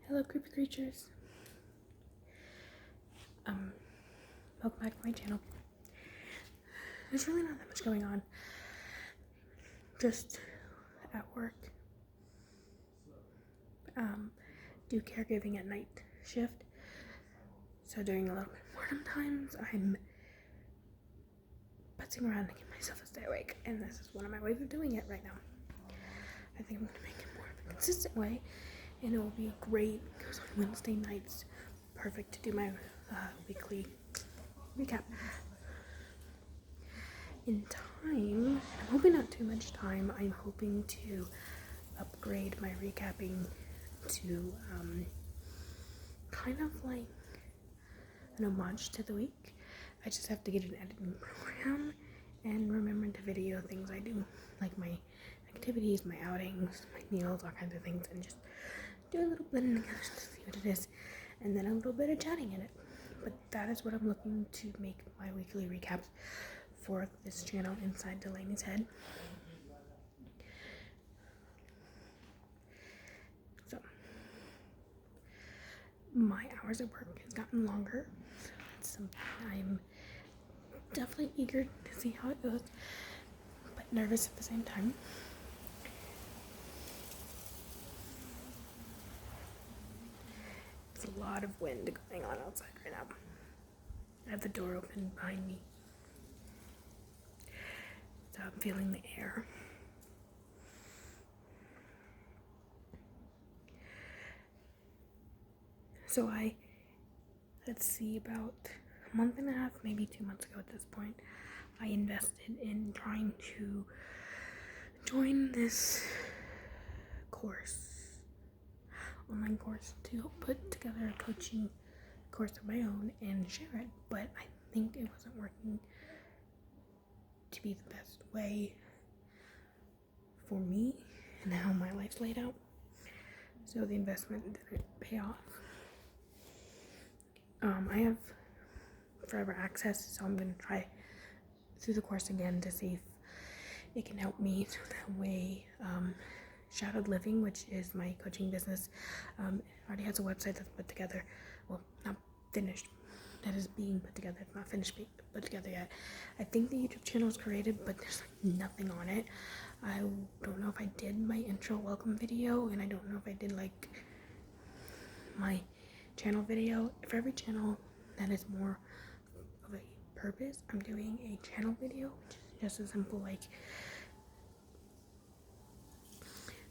Hello, creepy creatures. Welcome back to my channel. There's really not that much going on. Just at work. Do caregiving at night shift. So during a little bit of morning times, I'm putzing around to get myself to stay awake, and this is one of my ways of doing it right now. I think I'm gonna make it more of a consistent way, and it will be great because on Wednesday nights, perfect to do my weekly recap. In time, I'm hoping not too much time. I'm hoping to upgrade my recapping to kind of like an homage to the week. I just have to get an editing program and remember to video things I do, like my activities, my outings, my meals, all kinds of things, and just do a little blending together to see what it is, and then a little bit of chatting in it. But that is what I'm looking to make my weekly recaps for this channel, Inside Delaney's Head. So my hours at work has gotten longer. It's something I'm definitely eager to see how it goes, but nervous at the same time. There's a lot of wind going on outside right now. I have the door open behind me, so I'm feeling the air. So let's see, about a month and a half, maybe 2 months ago at this point, I invested in trying to join this online course, to put together a coaching course of my own and share it, but I think it wasn't working to be the best way for me and how my life's laid out. So the investment didn't pay off. I have forever access, so I'm going to try through the course again to see if it can help me. So that way, Shadowed Living, which is my coaching business, already has a website that's put together. Well, not finished. That is being put together. It's not finished being put together yet. I think the YouTube channel is created, but there's like nothing on it. I don't know if I did my intro welcome video, and I don't know if I did like my channel video. For every channel that is more of a purpose, I'm doing a channel video, which is just a simple like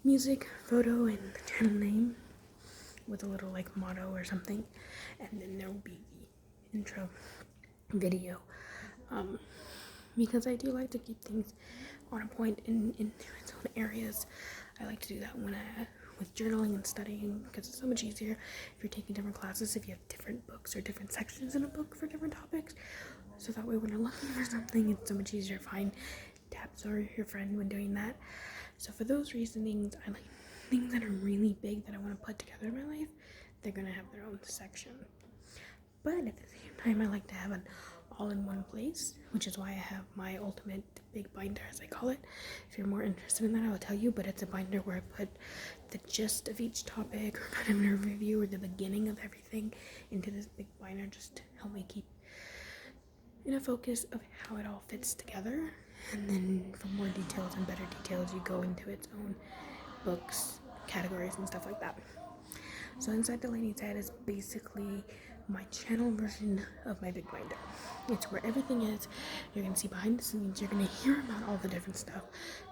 music, photo, and the channel name with a little like motto or something, and then there will be the intro video, because I do like to keep things on a point in its own areas. I like to do that when with journaling and studying, because it's so much easier if you're taking different classes, if you have different books or different sections in a book for different topics. So that way when you're looking for something, it's so much easier to find tabs or your friend when doing that. So for those reasonings, I like things that are really big that I want to put together in my life. They're going to have their own section. But at the same time, I like to have an all-in-one place, which is why I have my ultimate big binder, as I call it. If you're more interested in that, I will tell you, but it's a binder where I put the gist of each topic or kind of a review or the beginning of everything into this big binder, just to help me keep in a focus of how it all fits together. And then for more details and better details, you go into its own books, categories, and stuff like that. So Inside Delaney's Head is basically my channel version of my big binder. It's where everything is. You're going to see behind the scenes. You're going to hear about all the different stuff.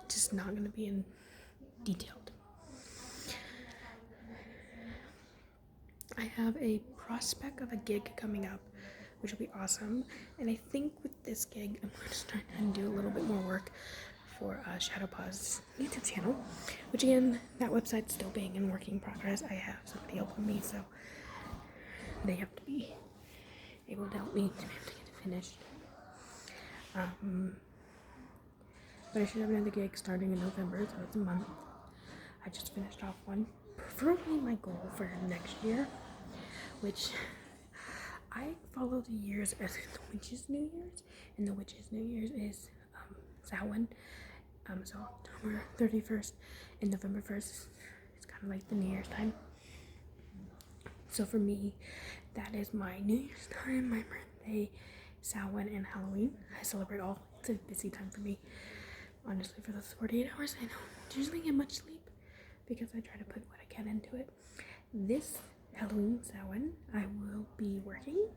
It's just not going to be in detailed. I have a prospect of a gig coming up, which will be awesome. And I think with this gig, I'm going to start and do a little bit more work for Shadowpaw's YouTube channel, which again, that website's still being in working progress. I have somebody helping me, so they have to be able to help me to be able to get it finished. But I should have another gig starting in November, so it's a month. I just finished off one. Preferably my goal for next year, which I follow the years as the Witch's New Year's, and the Witch's New Year's is Samhain. So October 31st and November 1st is kind of like the New Year's time. So for me, that is my New Year's time, my birthday, Samhain, and Halloween. I celebrate all. It's a busy time for me. Honestly, for those 48 hours, I don't usually get much sleep because I try to put what I can into it. This Halloween, Samhain, I will be working.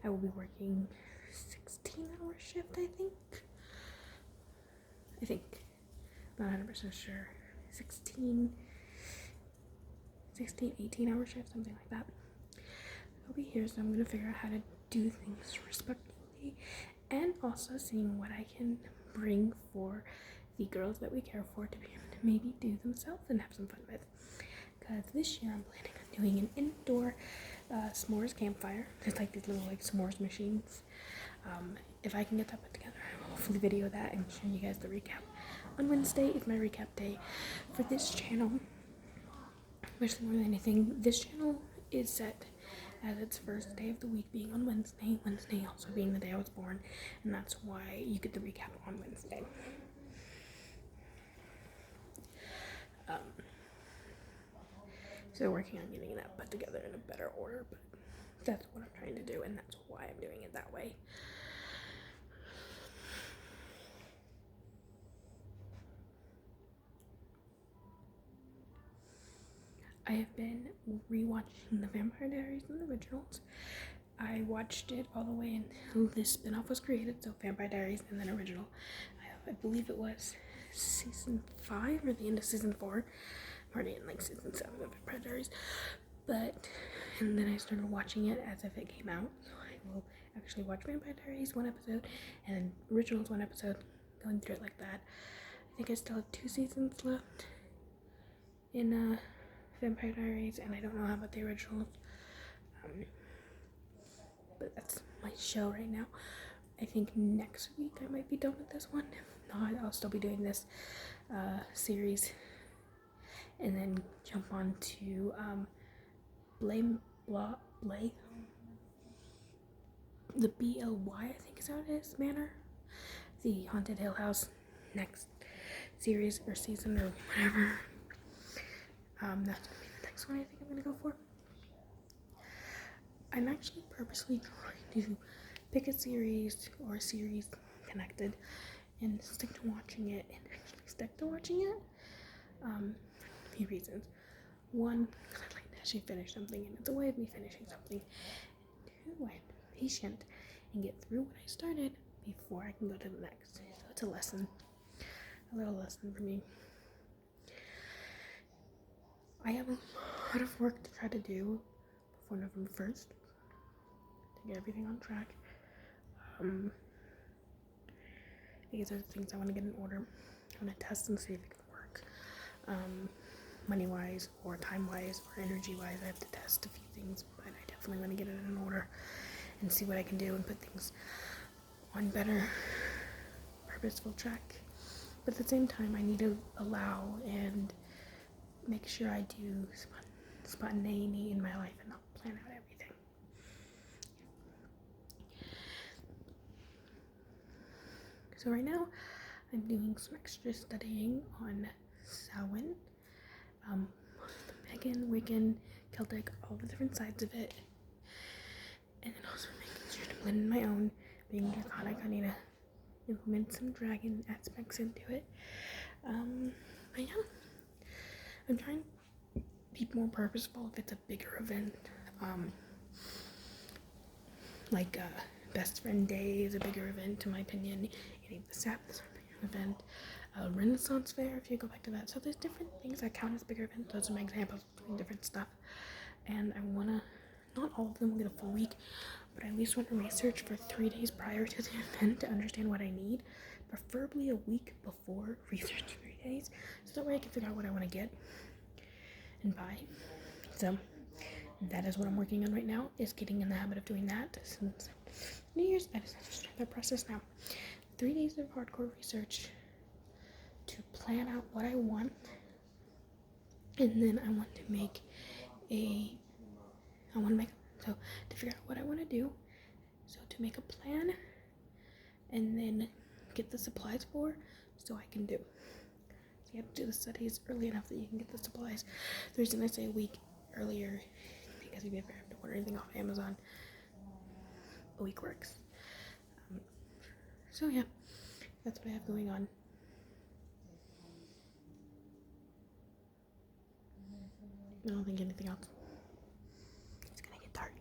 I will be working 16-hour shift, I think. Not 100% sure. 18-hour shift, something like that. I'll be here, so I'm going to figure out how to do things respectfully and also seeing what I can bring for the girls that we care for to be able to maybe do themselves and have some fun with. Because this year I'm planning on doing an indoor s'mores campfire. There's like these little like s'mores machines. If I can get that put together, I will hopefully video that and show you guys the recap. On Wednesday is my recap day for this channel. Especially more than anything, this channel is set as its first day of the week being on Wednesday. Wednesday also being the day I was born, and that's why you get the recap on Wednesday. So working on getting that put together in a better order, but that's what I'm trying to do, and that's why I'm doing it that way. I have been rewatching The Vampire Diaries and the originals. I watched it all the way until this spin-off was created, so Vampire Diaries and then original. I believe it was season 5 or the end of season 4. I'm already in like season 7 of Vampire Diaries. And then I started watching it as if it came out. So I will actually watch Vampire Diaries 1 episode and originals 1 episode, going through it like that. I think I still have 2 seasons left in Vampire Diaries, and I don't know how about the originals. But that's my show right now. I think next week I might be done with this one. If not, I'll still be doing this series and then jump on to the BLY, I think is how it is, Manor, the Haunted Hill House, next series or season or whatever. That's gonna be the next one I think I'm gonna go for. I'm actually purposely trying to pick a series or a series connected and stick to watching it and actually stick to watching it. A few reasons. One, because I'd like to actually finish something, and it's a way of me finishing something. And 2, I'm patient and get through what I started before I can go to the next. So it's a lesson, a little lesson for me. I have a lot of work to try to do before November 1st to get everything on track. Because there's things I want to get in order. I want to test and see if it can work. Money-wise or time-wise or energy-wise, I have to test a few things, but I definitely want to get it in order and see what I can do and put things on better, purposeful track. But at the same time, I need to allow and make sure I do spontaneity in my life and not plan out everything. So right now, I'm doing some extra studying on Samhain, Pagan, Wiccan, Celtic, all the different sides of it, and then also making sure to blend in my own. Being draconic, I need to implement some dragon aspects into it. But yeah, I'm trying to be more purposeful if it's a bigger event. Like Best Friend Day is a bigger event in my opinion. Eating the Sabbath is a bigger event. Renaissance Fair, if you go back to that. So there's different things that count as bigger events. Those are my examples of doing different stuff. And I wanna, not all of them will get a full week, but I at least want to research for 3 days prior to the event to understand what I need. Preferably a week before, research 3 days, so that way I can figure out what I want to get and buy. So that is what I'm working on right now, is getting in the habit of doing that. Since New Year's, I just have to start that process now. 3 days of hardcore research to plan out what I want, and then I want to make to figure out what I want to do, so to make a plan, and then get the supplies for, so I can do. So you have to do the studies early enough that you can get the supplies. The reason I say a week earlier, because if you ever have to order anything off Amazon, a week works. So yeah, that's what I have going on. I don't think anything else. It's gonna get dark.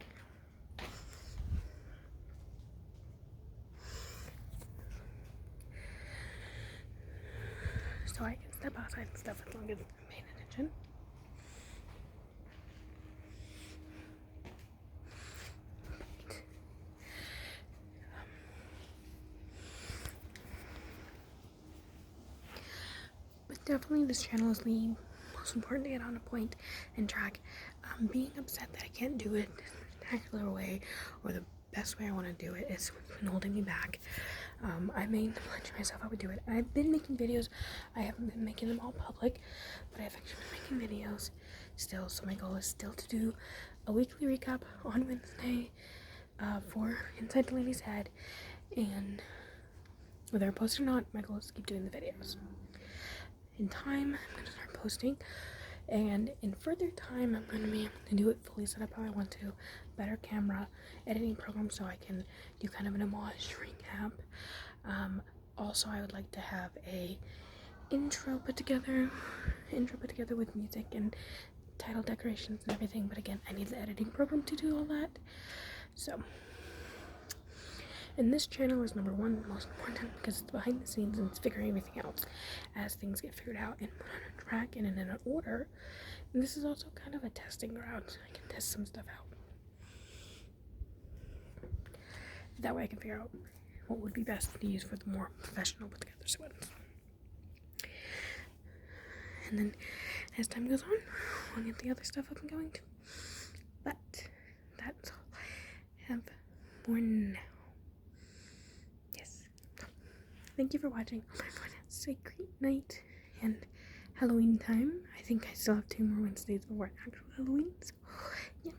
So I can step outside and stuff as long as I'm paying attention. But definitely this channel is the most important to get on a point and track. Being upset that I can't do it the particular way or the best way I want to do it is what's been holding me back. I made the pledge myself I would do it. I've been making videos. I haven't been making them all public, but I've actually been making videos still. So my goal is still to do a weekly recap on Wednesday for Inside the Lady's Head, and whether I post or not, my goal is to keep doing the videos. In time, I'm going to start posting, and in further time, I'm going to be able to do it fully set up how I want to, better camera, editing program, so I can do kind of an homage recap. Also, I would like to have a intro put together with music and title decorations and everything, but again, I need the editing program to do all that. So, and this channel is number one, most important, because it's behind the scenes and it's figuring everything out as things get figured out and put on a track and in an order. And this is also kind of a testing ground, so I can test some stuff out. That way I can figure out what would be best to use for the more professional put together sweats. And then as time goes on, we'll get the other stuff up and going too. But that's all I have for now. Yes. Thank you for watching. It's a great night and Halloween time. I think I still have 2 more Wednesdays before actual Halloween. So yeah.